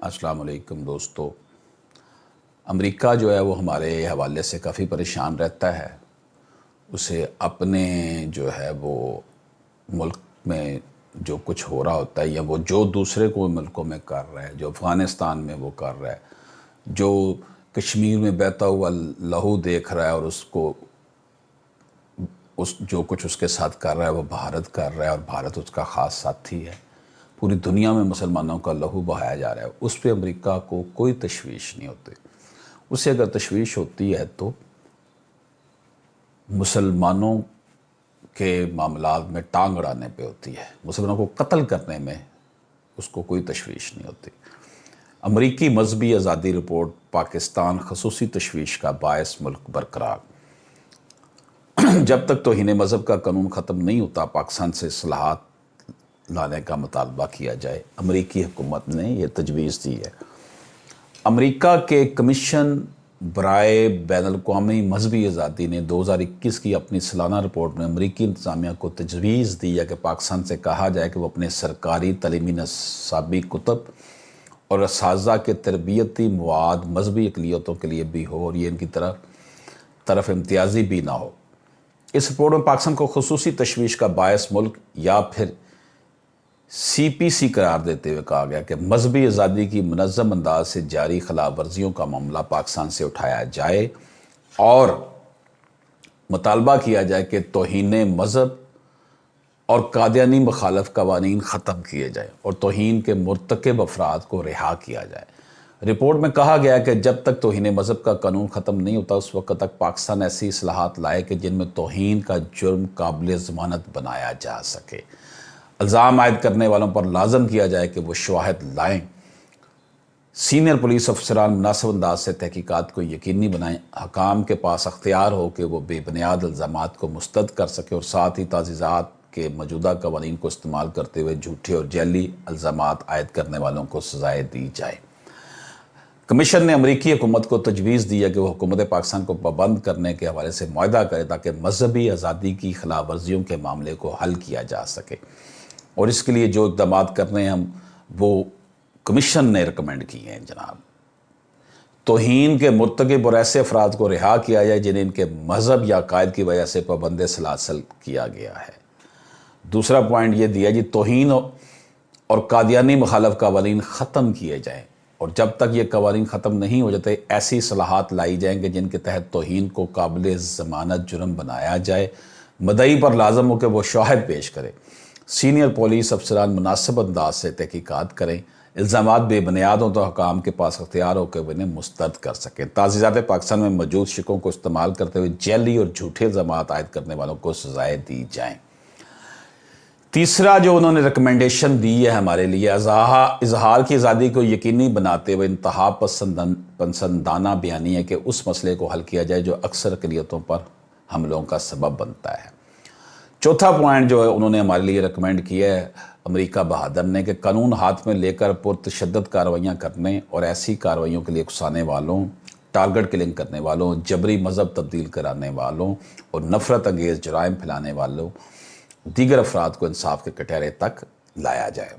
السلام علیکم دوستو۔ امریکہ جو ہے وہ ہمارے حوالے سے کافی پریشان رہتا ہے۔ اسے اپنے جو ہے وہ ملک میں جو کچھ ہو رہا ہوتا ہے یا وہ جو دوسرے کو ملکوں میں کر رہا ہے، جو افغانستان میں وہ کر رہا ہے، جو کشمیر میں بہتا ہوا لہو دیکھ رہا ہے اور جو کچھ اس کے ساتھ کر رہا ہے وہ بھارت کر رہا ہے، اور بھارت اس کا خاص ساتھی ہے۔ پوری دنیا میں مسلمانوں کا لہو بہایا جا رہا ہے، اس پہ امریکہ کو کوئی تشویش نہیں ہوتی۔ اسے اگر تشویش ہوتی ہے تو مسلمانوں کے معاملات میں ٹانگ اڑانے پہ ہوتی ہے، مسلمانوں کو قتل کرنے میں اس کو کوئی تشویش نہیں ہوتی۔ امریکی مذہبی آزادی رپورٹ پاکستان خصوصی تشویش کا باعث ملک برقرار۔ جب تک توہین مذہب کا قانون ختم نہیں ہوتا، پاکستان سے اصلاحات لانے کا مطالبہ کیا جائے۔ امریکی حکومت نے یہ تجویز دی ہے۔ امریکہ کے کمیشن برائے بین الاقوامی مذہبی آزادی نے 2021 کی اپنی سالانہ رپورٹ میں امریکی انتظامیہ کو تجویز دی ہے کہ پاکستان سے کہا جائے کہ وہ اپنے سرکاری تعلیمی نصابی کتب اور اساتذہ کے تربیتی مواد مذہبی اقلیتوں کے لیے بھی ہو اور یہ ان کی طرف امتیازی بھی نہ ہو۔ اس رپورٹ میں پاکستان کو خصوصی تشویش کا باعث ملک یا پھر CPC قرار دیتے ہوئے کہا گیا کہ مذہبی آزادی کی منظم انداز سے جاری خلاف ورزیوں کا معاملہ پاکستان سے اٹھایا جائے اور مطالبہ کیا جائے کہ توہین مذہب اور قادیانی مخالف قوانین ختم کیے جائیں اور توہین کے مرتکب افراد کو رہا کیا جائے۔ رپورٹ میں کہا گیا کہ جب تک توہین مذہب کا قانون ختم نہیں ہوتا، اس وقت تک پاکستان ایسی اصلاحات لائے کہ جن میں توہین کا جرم قابل ضمانت بنایا جا سکے۔ الزام عائد کرنے والوں پر لازم کیا جائے کہ وہ شواہد لائیں۔ سینئر پولیس افسران مناسب انداز سے تحقیقات کو یقینی بنائیں۔ حکام کے پاس اختیار ہو کہ وہ بے بنیاد الزامات کو مسترد کر سکے اور ساتھ ہی تعزیرات کے موجودہ قوانین کو استعمال کرتے ہوئے جھوٹے اور جعلی الزامات عائد کرنے والوں کو سزائیں دی جائیں۔ کمیشن نے امریکی حکومت کو تجویز دی ہے کہ وہ حکومت پاکستان کو پابند کرنے کے حوالے سے معاہدہ کرے تاکہ مذہبی آزادی کی خلاف ورزیوں کے معاملے کو حل کیا جا سکے، اور اس کے لیے جو اقدامات کرنے ہیں وہ کمیشن نے ریکمینڈ کیے ہیں۔ جناب، توہین کے مرتکب اور ایسے افراد کو رہا کیا جائے جنہیں ان کے مذہب یا عقائد کی وجہ سے پابند سلاسل کیا گیا ہے۔ دوسرا پوائنٹ یہ دیا جی توہین اور قادیانی مخالف قوانین ختم کیے جائیں، اور جب تک یہ قوانین ختم نہیں ہو جاتے ایسی اصلاحات لائی جائیں کہ جن کے تحت توہین کو قابل ضمانت جرم بنایا جائے۔ مدعی پر لازم ہو کہ وہ شواہد پیش کرے۔ سینئر پولیس افسران مناسب انداز سے تحقیقات کریں۔ الزامات بے بنیاد ہوں تو حکام کے پاس اختیار ہو کہ وہ انہیں مسترد کر سکیں۔ تعزیرات پاکستان میں موجود شکوں کو استعمال کرتے ہوئے جعلی اور جھوٹے الزامات عائد کرنے والوں کو سزائیں دی جائیں۔ تیسرا جو انہوں نے ریکمنڈیشن دی ہے ہمارے لیے، اظہار کی آزادی کو یقینی بناتے ہوئے انتہا پسندانہ بیانی ہے کہ اس مسئلے کو حل کیا جائے جو اکثر اقلیتوں پر حملوں کا سبب بنتا ہے۔ چوتھا پوائنٹ جو ہے انہوں نے ہمارے لیے ریکمینڈ کیا ہے امریکہ بہادر نے کہ قانون ہاتھ میں لے کر پرتشدد کارروائیاں کرنے اور ایسی کارروائیوں کے لیے اکسانے والوں، ٹارگٹ کلنگ کرنے والوں، جبری مذہب تبدیل کرانے والوں اور نفرت انگیز جرائم پھیلانے والوں دیگر افراد کو انصاف کے کٹہرے تک لایا جائے۔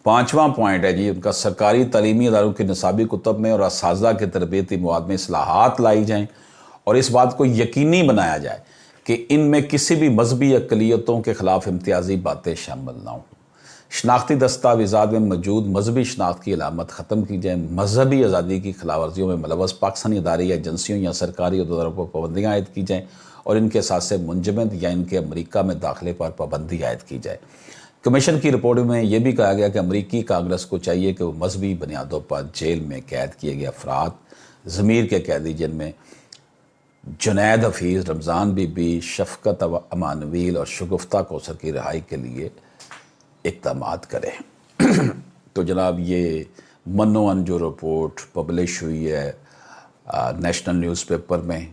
پانچواں پوائنٹ ہے جی ان کا سرکاری تعلیمی اداروں کی نصابی کتب میں اور اساتذہ کے تربیتی مواد میں اصلاحات لائی جائیں اور اس بات کو یقینی بنایا جائے کہ ان میں کسی بھی مذہبی اقلیتوں کے خلاف امتیازی باتیں شامل نہ ہوں۔ شناختی دستاویزات میں موجود مذہبی شناخت کی علامت ختم کی جائے۔ مذہبی آزادی کی خلاف ورزیوں میں ملوث پاکستانی ادارے یا ایجنسیوں یا سرکاری اداروں پر پابندیاں عائد کی جائیں اور ان کے اثاثے منجمد یا ان کے امریکہ میں داخلے پر پابندی عائد کی جائے۔ کمیشن کی رپورٹ میں یہ بھی کہا گیا کہ امریکی کانگریس کو چاہیے کہ وہ مذہبی بنیادوں پر جیل میں قید کیے گئے افراد، ضمیر کے قیدی جن میں جنید حفیظ، رمضان بی بی، شفقت امانویل اور شگفتہ کوثر کی رہائی کے لیے اقدامات کریں۔ تو جناب یہ منوان جو رپورٹ پبلش ہوئی ہے نیشنل نیوز پیپر میں،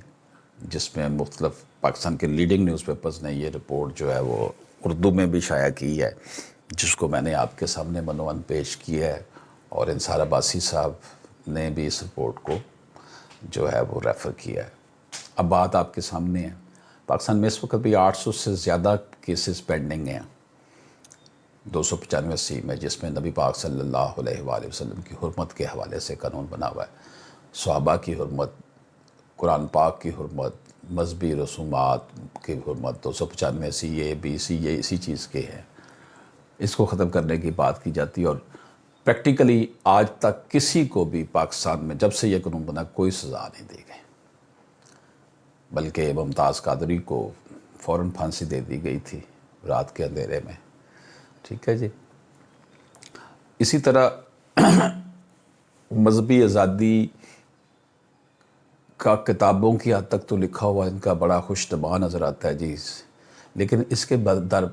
جس میں مختلف پاکستان کے لیڈنگ نیوز پیپرز نے یہ رپورٹ جو ہے وہ اردو میں بھی شائع کی ہے، جس کو میں نے آپ کے سامنے منوان پیش کی ہے، اور انصار عباسی صاحب نے بھی اس رپورٹ کو جو ہے وہ ریفر کیا ہے۔ اب بات آپ کے سامنے ہے، پاکستان میں اس وقت بھی 800 سے زیادہ کیسز پینڈنگ ہیں 295 میں، جس میں نبی پاک صلی اللہ علیہ وآلہ وسلم کی حرمت کے حوالے سے قانون بنا ہوا ہے، صحابہ کی حرمت، قرآن پاک کی حرمت، مذہبی رسومات کی حرمت، 295 اے بی سی یہ اسی چیز کے ہیں۔ اس کو ختم کرنے کی بات کی جاتی ہے، اور پریکٹیکلی آج تک کسی کو بھی پاکستان میں جب سے یہ قانون بنا کوئی سزا نہیں دی گئی، بلکہ ممتاز قادری کو فوراً پھانسی دے دی گئی تھی رات کے اندھیرے میں، ٹھیک ہے جی۔ اسی طرح مذہبی آزادی کا کتابوں کی حد تک تو لکھا ہوا ان کا بڑا خوشنما نظر آتا ہے جی، لیکن اس کے در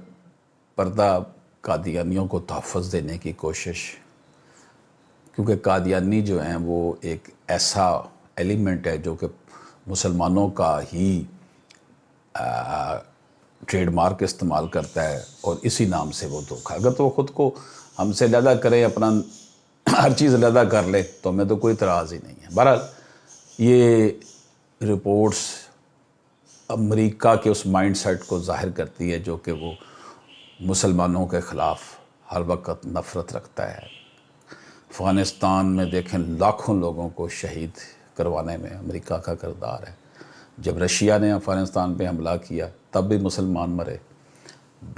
پردہ قادیانیوں کو تحفظ دینے کی کوشش، کیونکہ قادیانی جو ہیں وہ ایک ایسا ایلیمنٹ ہے جو کہ مسلمانوں کا ہی ٹریڈ مارک استعمال کرتا ہے، اور اسی نام سے وہ دھوکہ، اگر تو وہ خود کو ہم سے علیحدہ کرے، اپنا ہر چیز علیحدہ کر لے تو ہمیں تو کوئی اعتراض ہی نہیں ہے۔ بہرحال یہ رپورٹس امریکہ کے اس مائنڈ سیٹ کو ظاہر کرتی ہے جو کہ وہ مسلمانوں کے خلاف ہر وقت نفرت رکھتا ہے۔ افغانستان میں دیکھیں لاکھوں لوگوں کو شہید کروانے میں امریکہ کا کردار ہے۔ جب رشیا نے افغانستان پہ حملہ کیا تب بھی مسلمان مرے،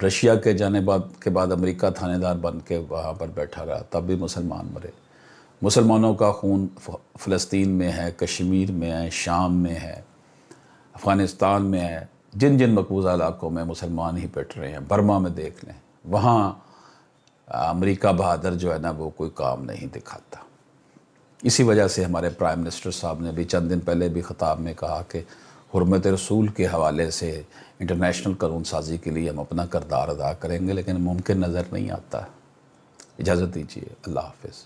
رشیا کے جانے کے بعد امریکہ تھانے دار بن کے وہاں پر بیٹھا رہا تب بھی مسلمان مرے۔ مسلمانوں کا خون فلسطین میں ہے، کشمیر میں ہے، شام میں ہے، افغانستان میں ہے، جن جن مقبوضہ علاقوں میں مسلمان ہی پٹ رہے ہیں، برما میں دیکھ لیں، وہاں امریکہ بہادر جو ہے نا وہ کوئی کام نہیں دکھاتا۔ اسی وجہ سے ہمارے پرائم منسٹر صاحب نے بھی چند دن پہلے بھی خطاب میں کہا کہ حرمت رسول کے حوالے سے انٹرنیشنل قانون سازی کے لیے ہم اپنا کردار ادا کریں گے، لیکن ممکن نظر نہیں آتا۔ اجازت دیجیے، اللہ حافظ۔